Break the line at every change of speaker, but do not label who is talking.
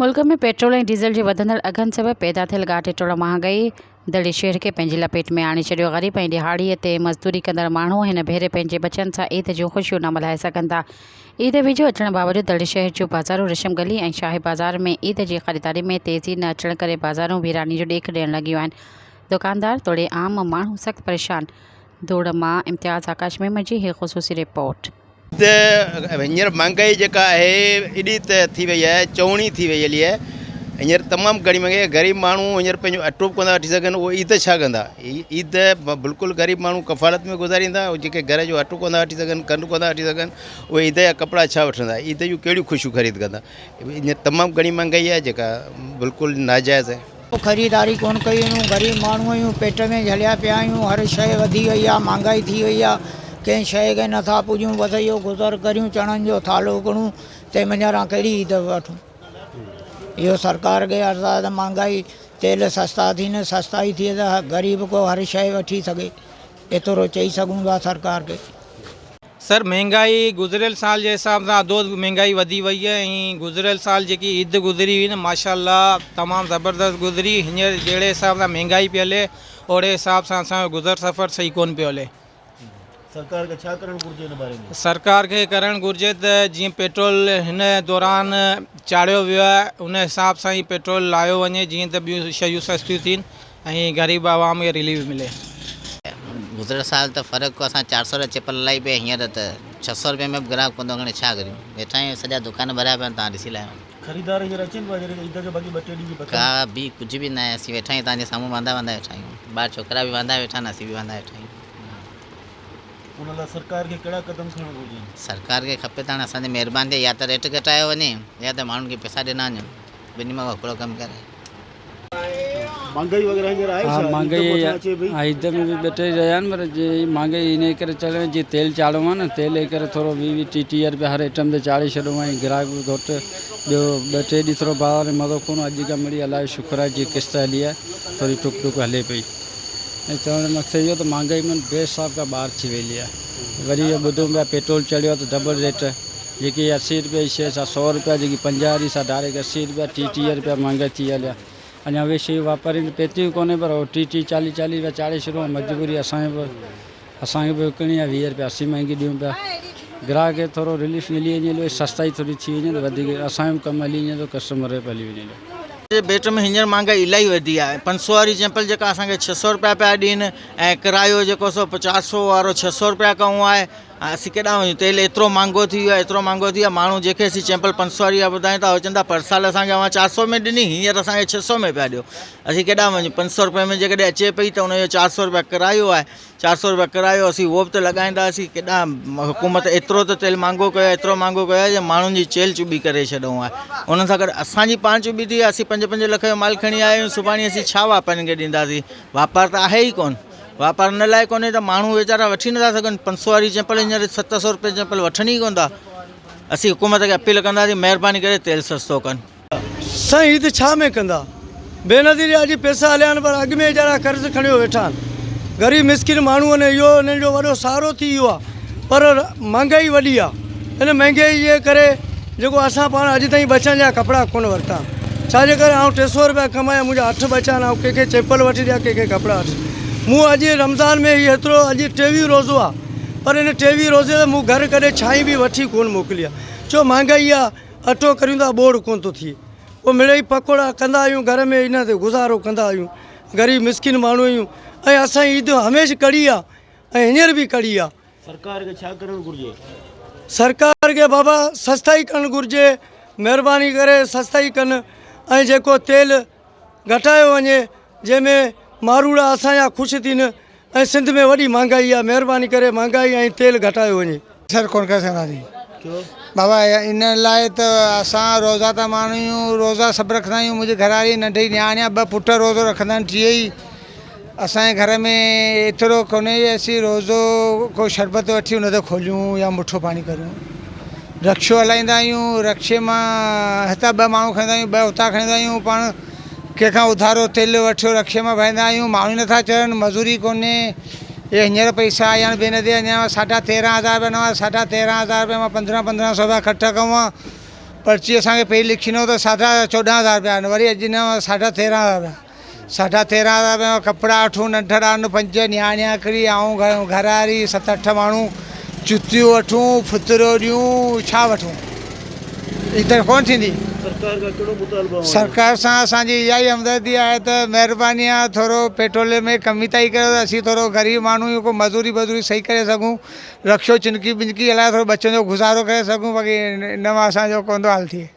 मुल्क में पेट्रोल और डीज़ल जी वधंदड़ अघनि सबबि पैदा थियल गाठेटोड़ महांगाई दड़े शहर के पंहिंजी लपेट में आणे छॾियो। ग़रीब ऐं दिहाड़ीअ ते मज़दूरी कंदड़ माण्हू हिन भेरे पंहिंजे बचनि सां ईद जूं ख़ुशियूं न मल्हाए सघनि था। ईद वेझो अचण बावजूदि दड़े शहर जूं बाज़ारूं रेशम गली ऐं शाही बाज़ार में ईद जी ख़रीदारी में तेज़ी न अचण करे बाज़ारूं वीरानी जो ॾेख ॾियण लॻियूं आहिनि। दुकानदार तोड़े आम माण्हू सख़्तु परेशान। दौड़ मां इम्तियाज़ आकाश मेमन जी हीअ ख़ुसूसी रिपोर्ट।
हींअर महांगाई जेका आहे एॾी त थी वई आहे, चवणी थी वई हली आहे। हींअर तमामु घणी महांगाई। ग़रीब माण्हू हींअर पंहिंजो अटो बि कोन वठी सघनि, उहे ईद छा कंदा। ईद बिल्कुलु ग़रीब माण्हू कफ़ालत में गुज़ारींदा। जेके घर जो अटो कोन वठी सघनि, खंडु कोन वठी सघनि, उहे ईद जा कपिड़ा छा वठंदा, ईद जूं कहिड़ियूं ख़ुशियूं ख़रीद कंदा। हींअर तमामु घणी महांगाई आहे जेका बिल्कुलु नाजाइज़ आहे।
ख़रीदारी कोन कई आहियूं, ग़रीब माण्हू आहियूं, पेट में झलिया पिया आहियूं। हर शइ वधी वई आहे, महांगाई थी वई आहे। कंहिं शइ खे नथा पुॼूं, बसि इहो गुज़र करियूं। चणनि जो थालो खणूं ते मञां कहिड़ी ईद वठूं। इहो सरकार खे अर्ज़ु त महांगाई तेल सस्ता थी न, सस्ताई थिए त ग़रीब को हर शइ वठी सघे, एतिरो चई सघूं था सरकार खे।
सर महंगाई गुज़िरियल साल जे हिसाब सां दो महंगाई वधी वई आहे। ऐं गुज़िरियल साल जेकी ईद गुज़री हुई न, माशाल्लाह तमामु ज़बरदस्त गुज़री। हींअर जहिड़े हिसाब सां महंगाई पई हले, ओड़े हिसाब सां असांजो गुज़र सफ़र सही कोन पियो हले।
सरकार खे छा करणु घुरिजे हिन बारे में?
सरकार खे करणु घुरिजे त जीअं पेट्रोल हिन दौरान चाढ़ियो वियो आहे, उन हिसाब सां ई पेट्रोल लाहियो वञे, जीअं त ॿियूं शयूं सस्तियूं थियनि ऐं ग़रीब आवाम खे रिलीफ मिले।
गुज़िरियल साल त फ़र्क़ु को असां 400 रुपया चपल हलाई पिया, हींअर त 600 रुपये में बि ग्राहक कोन थो खणे। छा करियूं, वेठा आहियूं, सॼा दुकान भरिया पिया, तव्हां ॾिसी लाहियो।
ख़रीदार हींअर अचनि पिया जॾहिं ईद खे बाक़ी 2-3 ॾींहं
का बि कुझु बि न आहे। असीं वेठा आहियूं, तव्हांजे साम्हूं वांदा वेठा आहियूं। ॿार छोकिरा बि वांदा वेठा आहिनि, असीं बि वांदा वेठा आहियूं।
उन लाइ सरकार खे कहिड़ा क़दम खणणु घुरिजे?
सरकार खे खपे त हाणे असांजी महिरबानी थिए, या त रेट घटायो वञे या त माण्हुनि खे पैसा ॾिना वञनि, ॿिन्ही मां हिकिड़ो कमु करे।
महंगाई वग़ैरह हींअर आहे छा?
महंगाई ईद में भी बेटे रहिया आहिनि, पर जे महंगाई इन करे चले जीअं तेल चाढ़ियो आहे न, तेल जे करे थोरो 20-30 रुपया हर आइटम ते चाढ़े छॾियो आहे। ग्राहक बि घटि, ॿियो 2-3 ॾींहं थोरो बाज़ार में मज़ो कोन। अॼु खां मिड़ी अलाए शुक्र आहे, जीअं किस्त हली आहे थोरी टुक हले पई। ऐं चवण जो मक़सदु इहो त महांगाई में बेहिसाब खां ॿाहिरि थी वेली आहे। वरी इहो ॿुधूं पिया पेट्रोल चढ़ियो आहे त डबल रेट, जेकी 80 रुपये जी शइ सां 100 रुपया, जेकी 50 वारी सां डायरेक्ट 80 रुपया 30 रुपया महांगाई थी हलिया। अञा उहे शयूं वापारीनि पेतियूं कोन्हे, पर 30-40 रुपया चाढ़े छॾियो। मजबूरी असांखे बि विकिणी आहे। 20 रुपया असीं महांगी ॾियूं पिया। ग्राहक खे थोरो रिलीफ मिली वञे, सस्ताई थोरी थी वञे त वधीक असांजो बि कमु हली वञे, त कस्टमर बि हली वञे।
बेट में हींअर महांगाई इलाही वधी आहे। 500 वारी चैंपल जेका असांखे 600 रुपया पिया ॾियनि, ऐं किरायो जेको 50 वारो 600 रुपया कयूं आहे। असीं केॾां वञूं? तेल एतिरो महांगो थी वियो आहे, एतिरो महांगो थी वियो आहे। माण्हू जेके असीं चैंपल 500 वारी ॿुधायूं था, उहे चवनि था पर साल असांखे 400 में ॾिनी, हींअर असांखे 600 में पिया ॾियो। असीं केॾां वञूं? 500 रुपये में जेकॾहिं अचे पई त उनजो 400 रुपया किरायो आहे। 400 रुपया किरायो असीं उहो बि त लॻाईंदासीं। केॾां हुकूमत एतिरो त तेल महांगो कयो आहे, एतिरो महांगो कयो आहे, जो माण्हुनि जी चेल चुॿी करे छॾियो आहे। उन सां गॾु असांजी पाण चुॿी थी आहे। असीं 5-5 लख जो माल खणी आया आहियूं, सुभाणे असीं छा वापारियुनि खे ॾींदासीं? वापारु त आहे ई कोन। वापारु न लाइ कोन्हे त माण्हू वीचारा वठी नथा सघनि। 500 वारी चैंपल हींअर 700 रुपये चैंपल वठनि ई कोन था। असीं हुकूमत खे अपील कंदासीं, महिरबानी करे तेल सस्तो कनि।
साईं ईद छा में कंदा? बेनज़ीरी अॼु पैसा हलिया आहिनि, पर अॻु में वीचारा कर्ज़ु खणियो वेठा आहिनि। ग़रीब मिसकिन माण्हू आहिनि, इहो हिननि जो वॾो सहारो थी वियो आहे। पर महांगाई वॾी आहे। हिन महांगाई जे करे जेको असां पाण अॼु ताईं बचनि जा कपिड़ा कोन वरिता। छाजे करे? आउं 300 रुपया कमाया, मुंहिंजा 8 बचा आहिनि। ऐं कंहिंखे चैपल वठी ॾिया, कंहिंखे कपिड़ा वठी। मूं अॼु रमज़ान में एतिरो, अॼु 23 रोज़ो आहे, पर हिन 23 रोज़े ते मूं घर कॾहिं छाई बि वठी कोन मोकिली आहे। छो? महांगाई आहे। अटो करियूं था, बोड़ कोन थो थिए। पोइ मिड़ई पकोड़ा कंदा आहियूं घर में, इन ते गुज़ारो कंदा आहियूं। ग़रीब मिसकिन माण्हू आहियूं, ऐं असांजी ईद हमेशह कड़ी आहे, ऐं हींअर बि कड़ी आहे।
सरकार खे छा करणु घुरिजे?
सरकार खे बाबा सस्ताई करणु घुरिजे, महिरबानी करे सस्ताई कनि। ऐं जेको तेल घटायो वञे, जंहिंमें मारूड़ा असांजा ख़ुशि थियनि। ऐं सिंध में वॾी महांगाई आहे, महिरबानी करे महांगाई ऐं तेल घटायो वञे।
सर कोन करे सघंदासीं बाबा। इन लाइ त असां रोज़ा था माण्हू आहियूं, रोज़ा सभु रखंदा आहियूं। मुंहिंजी घरवारी नंढी न्याणी आहे, 2 पुट रोज़ो रखंदा आहिनि। 10 ई असांजे घर में एतिरो कोन्हे, असीं रोज़ो को शरबत वठी उन ते खोलियूं या मुठो पाणी करियूं। रक्शो हलाईंदा आहियूं, रक्शे मां हितां 2 माण्हू खणंदा आहियूं, 2 हुतां खणंदा आहियूं। पाण कंहिंखां उधारो तेल वठियो, रक्शे मां भरींदा आहियूं। माण्हू नथा चढ़नि, मज़ूरी कोन्हे। ये हींअर पैसा आया आहिनि बेनज़ीर, अञा 13,500 रुपया न हुआ। 13,500 रुपये मां 1500 रुपया इकट्ठा कयूं। पर्ची असांखे पहिरीं लिखिनो त 14,500 रुपया आहिनि, वरी अॼु न 13,500 रुपया, 13,500 रुपया कपिड़ा वठूं नंढड़ा 5 न्याणिया किरी ऐं घरवारी 7-8 माण्हू, जुतियूं वठूं, फितरो ॾियूं, छा वठूं, ई त कोन थींदी।
सरकार का कहिड़ो मुतालबो आहे?
सरकार सां असांजी इहा ई हमदर्दी आहे त महिरबानी आहे थोरो पेट्रोल में कमी ताईं कयो त असीं थोरो ग़रीब माण्हू आहियूं, को मज़दूरी वज़दूरी सही करे सघूं, रक्षो चिनकी बिनकी हलाए थोरो बच्चनि जो गुज़ारो करे सघूं, बाक़ी इन मां असांजो कोन थो हाल थिए।